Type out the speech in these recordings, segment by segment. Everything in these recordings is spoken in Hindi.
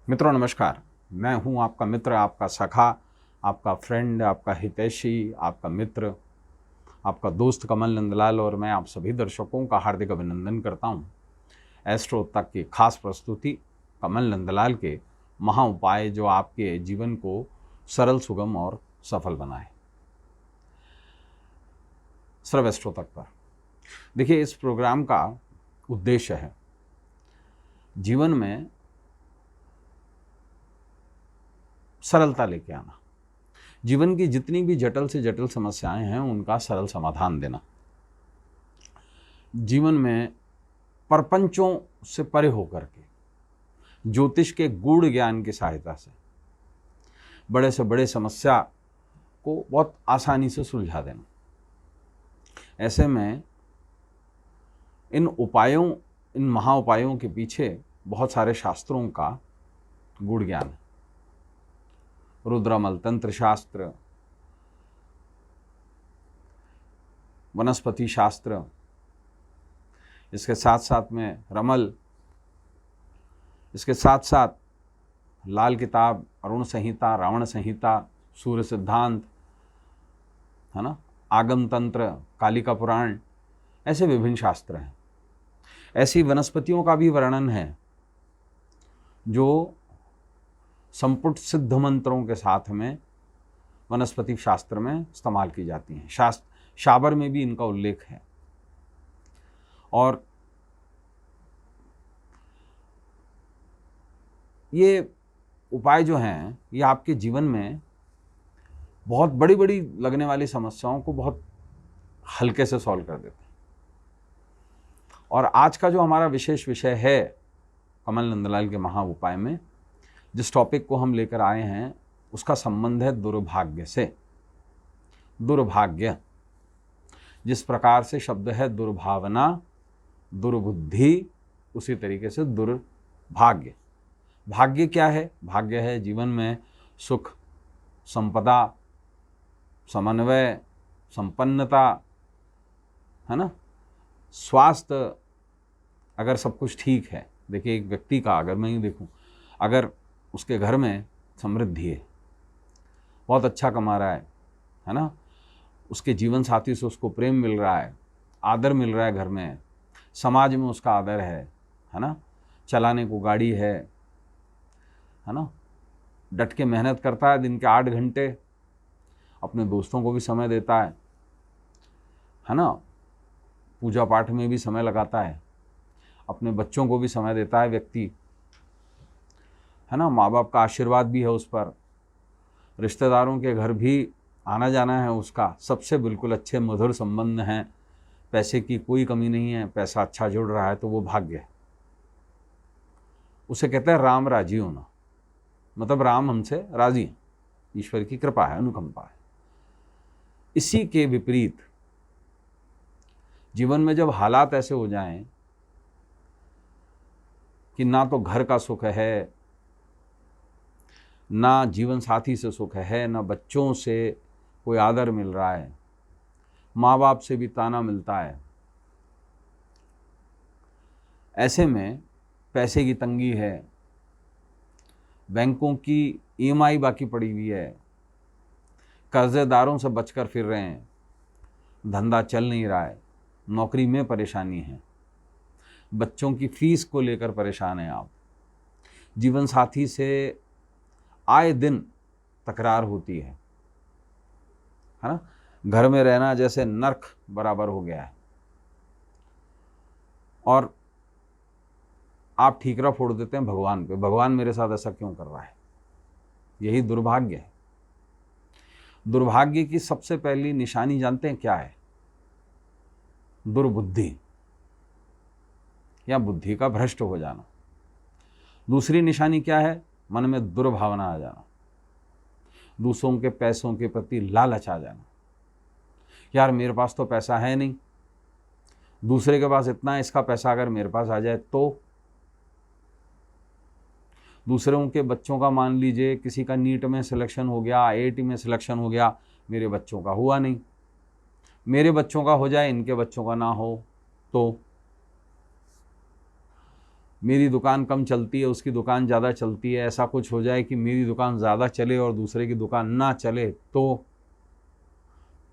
मित्रों नमस्कार। मैं हूं आपका मित्र, आपका सखा, आपका फ्रेंड, आपका हितैषी, आपका मित्र, आपका दोस्त कमल नंदलाल और मैं आप सभी दर्शकों का हार्दिक अभिनंदन करता हूं। एस्ट्रो तक की खास प्रस्तुति कमल नंदलाल के महा उपाय जो आपके जीवन को सरल, सुगम और सफल बनाए। सिर्फ एस्ट्रो तक पर देखिए, इस प्रोग्राम का उद्देश्य है जीवन में सरलता लेके आना। जीवन की जितनी भी जटिल से जटिल समस्याएं हैं उनका सरल समाधान देना। जीवन में प्रपंचों से परे होकर के ज्योतिष के गूढ़ ज्ञान की सहायता से बड़े से बड़े समस्या को बहुत आसानी से सुलझा देना। ऐसे में इन उपायों, इन महा उपायों के पीछे बहुत सारे शास्त्रों का गूढ़ ज्ञान है। रुद्रमल तंत्र शास्त्र, वनस्पति शास्त्र, इसके साथ साथ में रमल, इसके साथ साथ लाल किताब, अरुण संहिता, रावण संहिता, सूर्य सिद्धांत, है ना, आगम तंत्र, कालिका पुराण, ऐसे विभिन्न शास्त्र हैं। ऐसी वनस्पतियों का भी वर्णन है जो संपुट सिद्ध मंत्रों के साथ में वनस्पति शास्त्र में इस्तेमाल की जाती हैं। शाबर में भी इनका उल्लेख है। और ये उपाय जो हैं ये आपके जीवन में बहुत बड़ी बड़ी लगने वाली समस्याओं को बहुत हल्के से सॉल्व कर देते हैं। और आज का जो हमारा विशेष विषय है कमल नंदलाल के महा उपाय में, जिस टॉपिक को हम लेकर आए हैं उसका संबंध है दुर्भाग्य से। दुर्भाग्य, जिस प्रकार से शब्द है दुर्भावना, दुर्बुद्धि, उसी तरीके से दुर्भाग्य। भाग्य क्या है? भाग्य है जीवन में सुख, संपदा, समन्वय, संपन्नता, है ना, स्वास्थ्य, अगर सब कुछ ठीक है। देखिए, एक व्यक्ति का अगर मैं ही देखूं, अगर उसके घर में समृद्धि है, बहुत अच्छा कमा रहा है ना, उसके जीवन साथी से उसको प्रेम मिल रहा है, आदर मिल रहा है, घर में समाज में उसका आदर है ना, चलाने को गाड़ी है ना, डट के मेहनत करता है, दिन के 8 घंटे, अपने दोस्तों को भी समय देता है ना, पूजा पाठ में भी समय लगाता है, अपने बच्चों को भी समय देता है व्यक्ति, है ना, माँ बाप का आशीर्वाद भी है उस पर, रिश्तेदारों के घर भी आना जाना है उसका, सबसे बिल्कुल अच्छे मधुर संबंध हैं, पैसे की कोई कमी नहीं है, पैसा अच्छा जुड़ रहा है, तो वो भाग्य है। उसे कहते हैं राम राजी होना, मतलब राम हमसे राजी हैं, ईश्वर की कृपा है, अनुकंपा है। इसी के विपरीत जीवन में जब हालात ऐसे हो जाएं कि ना तो घर का सुख है, ना जीवन साथी से सुख है, ना बच्चों से कोई आदर मिल रहा है, माँ बाप से भी ताना मिलता है, ऐसे में पैसे की तंगी है, बैंकों की ईएमआई बाकी पड़ी हुई है, कर्जेदारों से बचकर फिर रहे हैं, धंधा चल नहीं रहा है, नौकरी में परेशानी है, बच्चों की फीस को लेकर परेशान हैं आप, जीवन साथी से आए दिन तकरार होती है ना, घर में रहना जैसे नर्क बराबर हो गया है, और आप ठीकरा फोड़ देते हैं भगवान पे, भगवान मेरे साथ ऐसा क्यों कर रहा है। यही दुर्भाग्य है। दुर्भाग्य की सबसे पहली निशानी जानते हैं क्या है? दुर्बुद्धि या बुद्धि का भ्रष्ट हो जाना। दूसरी निशानी क्या है? मन में दुर्भावना आ जाना, दूसरों के पैसों के प्रति लालच आ जाना। यार मेरे पास तो पैसा है नहीं, दूसरे के पास इतना है, इसका पैसा अगर मेरे पास आ जाए तो। दूसरों के बच्चों का मान लीजिए किसी का नीट में सिलेक्शन हो गया, आईआईटी में सिलेक्शन हो गया, मेरे बच्चों का हुआ नहीं, मेरे बच्चों का हो जाए, इनके बच्चों का ना हो तो। मेरी दुकान कम चलती है, उसकी दुकान ज़्यादा चलती है, ऐसा कुछ हो जाए कि मेरी दुकान ज़्यादा चले और दूसरे की दुकान ना चले, तो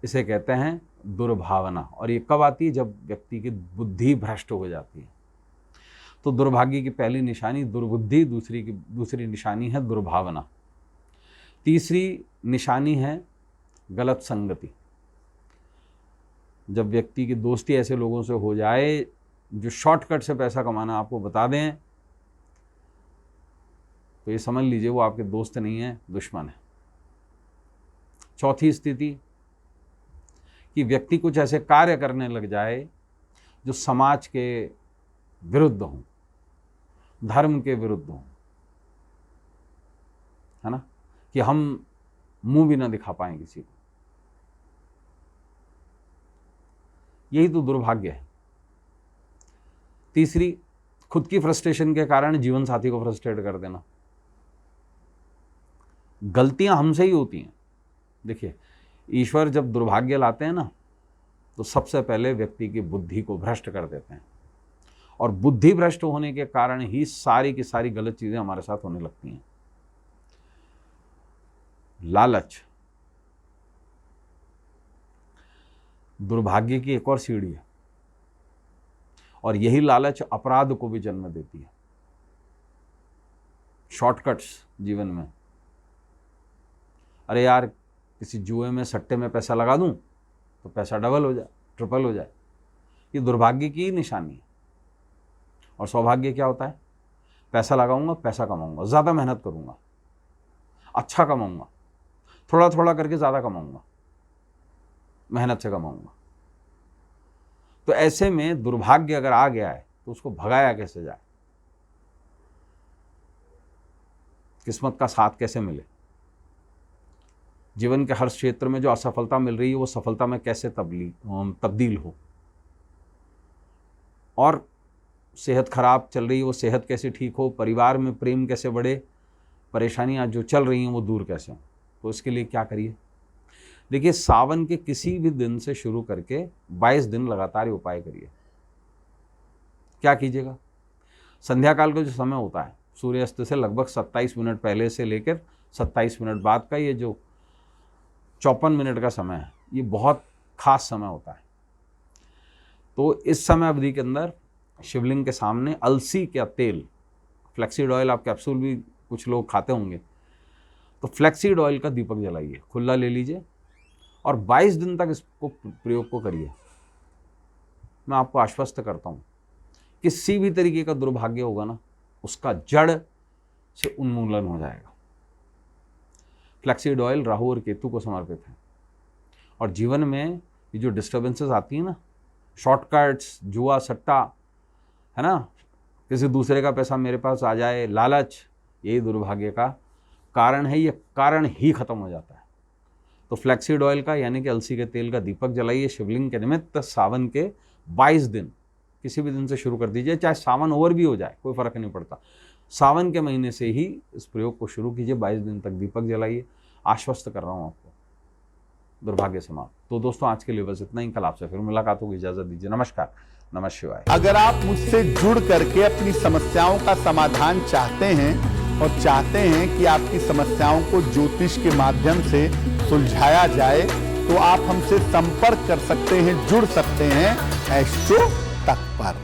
इसे कहते हैं दुर्भावना। और ये कब आती है? जब व्यक्ति की बुद्धि भ्रष्ट हो जाती है। तो दुर्भाग्य की पहली निशानी दुर्बुद्धि, दूसरी निशानी है दुर्भावना, तीसरी निशानी है गलत संगति। जब व्यक्ति की दोस्ती ऐसे लोगों से हो जाए जो शॉर्टकट से पैसा कमाना आपको बता दें, तो ये समझ लीजिए वो आपके दोस्त नहीं है, दुश्मन है। चौथी स्थिति कि व्यक्ति कुछ ऐसे कार्य करने लग जाए जो समाज के विरुद्ध हों, धर्म के विरुद्ध हों, है ना, कि हम मुंह भी ना दिखा पाएं किसी को। यही तो दुर्भाग्य है। तीसरी, खुद की फ्रस्ट्रेशन के कारण जीवन साथी को फ्रस्ट्रेट कर देना। गलतियां हमसे ही होती हैं। देखिए, ईश्वर जब दुर्भाग्य लाते हैं ना, तो सबसे पहले व्यक्ति की बुद्धि को भ्रष्ट कर देते हैं, और बुद्धि भ्रष्ट होने के कारण ही सारी की सारी गलत चीजें हमारे साथ होने लगती हैं। लालच दुर्भाग्य की एक और सीढ़ी है, और यही लालच अपराध को भी जन्म देती है। शॉर्टकट्स जीवन में, अरे यार किसी जुए में, सट्टे में पैसा लगा दूं तो पैसा डबल हो जाए, ट्रिपल हो जाए, ये दुर्भाग्य की निशानी है। और सौभाग्य क्या होता है? पैसा लगाऊंगा, पैसा कमाऊंगा, ज़्यादा मेहनत करूंगा, अच्छा कमाऊंगा, थोड़ा थोड़ा करके ज़्यादा कमाऊंगा, मेहनत से कमाऊंगा। तो ऐसे में दुर्भाग्य अगर आ गया है तो उसको भगाया कैसे जाए? किस्मत का साथ कैसे मिले? जीवन के हर क्षेत्र में जो असफलता मिल रही है वो सफलता में कैसे तब्दील हो? और सेहत खराब चल रही है वो सेहत कैसे ठीक हो? परिवार में प्रेम कैसे बढ़े? परेशानियां जो चल रही हैं वो दूर कैसे हो? तो इसके लिए क्या करिए? देखिए, सावन के किसी भी दिन से शुरू करके 22 दिन लगातार उपाय करिए। क्या कीजिएगा? संध्या काल का जो समय होता है, सूर्यास्त से लगभग 27 मिनट पहले से लेकर 27 मिनट बाद का ये जो 54 मिनट का समय है, ये बहुत खास समय होता है। तो इस समय अवधि के अंदर शिवलिंग के सामने अलसी का तेल, फ्लैक्सीड ऑयल, आप कैप्सूल भी कुछ लोग खाते होंगे, तो फ्लैक्सीड ऑयल का दीपक जलाइए, खुला ले लीजिए और 22 दिन तक इसको प्रयोग को करिए। मैं आपको आश्वस्त करता हूँ, किसी भी तरीके का दुर्भाग्य होगा ना, उसका जड़ से उन्मूलन हो जाएगा। फ्लैक्सीड ऑयल राहु और केतु को समर्पित है, और जीवन में ये जो डिस्टर्बेंसेस आती हैं ना, शॉर्टकट्स, जुआ, सट्टा, है ना, किसी दूसरे का पैसा मेरे पास आ जाए, लालच, यही दुर्भाग्य का कारण है। ये कारण ही खत्म हो जाता है। तो फ्लैक्सीड ऑयल का यानी कि अलसी के तेल का दीपक जलाइए शिवलिंग के निमित्त। सावन के 22 दिन किसी भी दिन से शुरू कर दीजिए, चाहे सावन ओवर भी हो जाए, कोई फर्क नहीं पड़ता। सावन के महीने से ही इस प्रयोग को शुरू कीजिए, 22 दिन तक दीपक जलाइए। आश्वस्त कर रहा हूँ आपको, दुर्भाग्य समाप्त। तो दोस्तों, आज के लिए बस इतना ही। कल आपसे फिर मुलाकात होगी, इजाजत दीजिए। नमस्कार, नमः शिवाय। अगर आप मुझसे जुड़ करके अपनी समस्याओं का समाधान चाहते हैं और चाहते हैं कि आपकी समस्याओं को ज्योतिष के माध्यम से सुलझाया जाए, तो आप हमसे संपर्क कर सकते हैं, जुड़ सकते हैं एस्ट्रो तक पर।